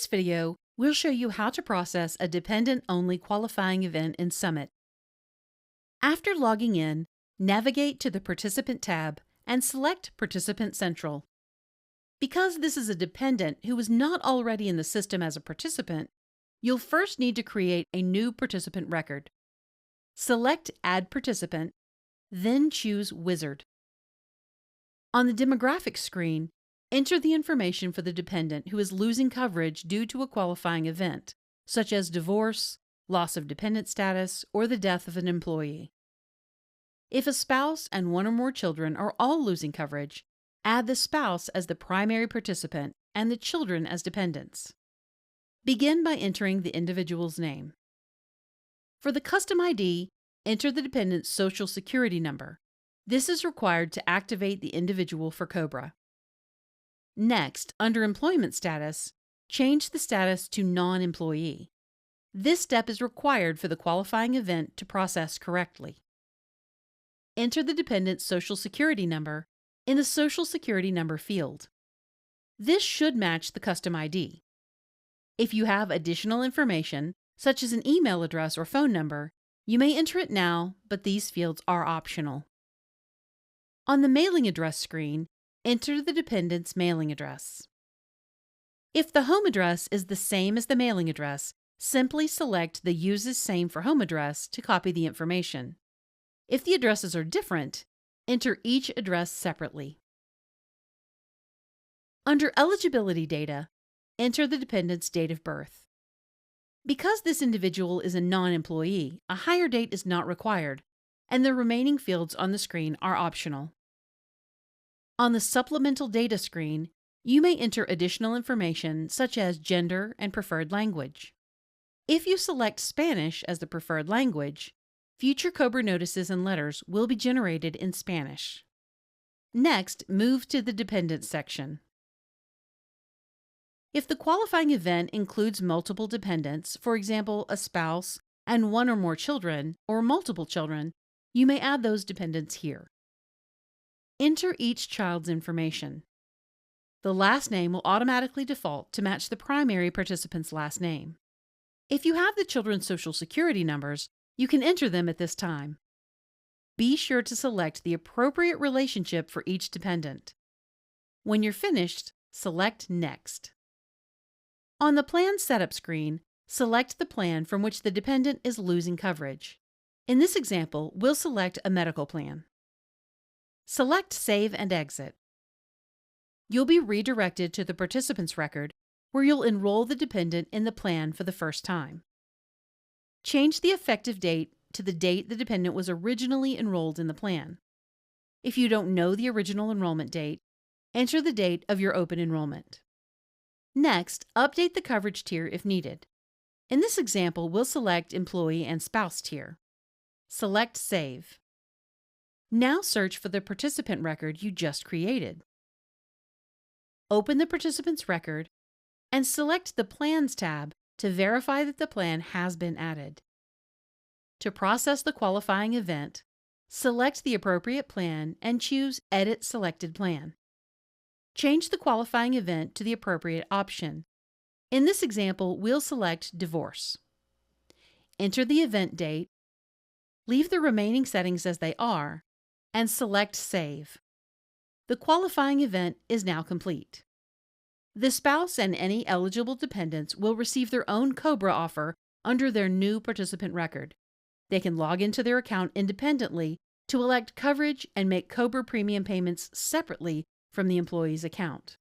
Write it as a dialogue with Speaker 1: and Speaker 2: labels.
Speaker 1: video, we'll show you how to process a dependent-only qualifying event in Summit. After logging in, navigate to the Participant tab and select Participant Central. Because this is a dependent who is not already in the system as a participant, you'll first need to create a new participant record. Select Add Participant, then choose Wizard. On the demographics screen, enter the information for the dependent who is losing coverage due to a qualifying event, such as divorce, loss of dependent status, or the death of an employee. If a spouse and one or more children are all losing coverage, add the spouse as the primary participant and the children as dependents. Begin by entering the individual's name. For the custom ID, enter the dependent's Social Security number. This is required to activate the individual for COBRA. Next, under Employment Status, change the status to Non-Employee. This step is required for the qualifying event to process correctly. Enter the dependent's Social Security number in the Social Security number field. This should match the custom ID. If you have additional information, such as an email address or phone number, you may enter it now, but these fields are optional. On the Mailing Address screen, enter the dependent's mailing address. If the home address is the same as the mailing address, simply select the Use as Same for Home Address to copy the information. If the addresses are different, enter each address separately. Under Eligibility Data, enter the dependent's date of birth. Because this individual is a non-employee, a hire date is not required, and the remaining fields on the screen are optional. On the Supplemental Data screen, you may enter additional information such as gender and preferred language. If you select Spanish as the preferred language, future COBRA notices and letters will be generated in Spanish. Next, move to the Dependents section. If the qualifying event includes multiple dependents, for example, a spouse and one or more children, or multiple children, you may add those dependents here. Enter each child's information. The last name will automatically default to match the primary participant's last name. If you have the children's Social Security numbers, you can enter them at this time. Be sure to select the appropriate relationship for each dependent. When you're finished, select Next. On the Plan Setup screen, select the plan from which the dependent is losing coverage. In this example, we'll select a medical plan. Select Save and Exit. You'll be redirected to the participant's record, where you'll enroll the dependent in the plan for the first time. Change the effective date to the date the dependent was originally enrolled in the plan. If you don't know the original enrollment date, enter the date of your open enrollment. Next, update the coverage tier if needed. In this example, we'll select Employee and Spouse tier. Select Save. Now search for the participant record you just created. Open the participant's record and select the Plans tab to verify that the plan has been added. To process the qualifying event, select the appropriate plan and choose Edit Selected Plan. Change the qualifying event to the appropriate option. In this example, we'll select Divorce. Enter the event date, leave the remaining settings as they are, and select Save. The qualifying event is now complete. The spouse and any eligible dependents will receive their own COBRA offer under their new participant record. They can log into their account independently to elect coverage and make COBRA premium payments separately from the employee's account.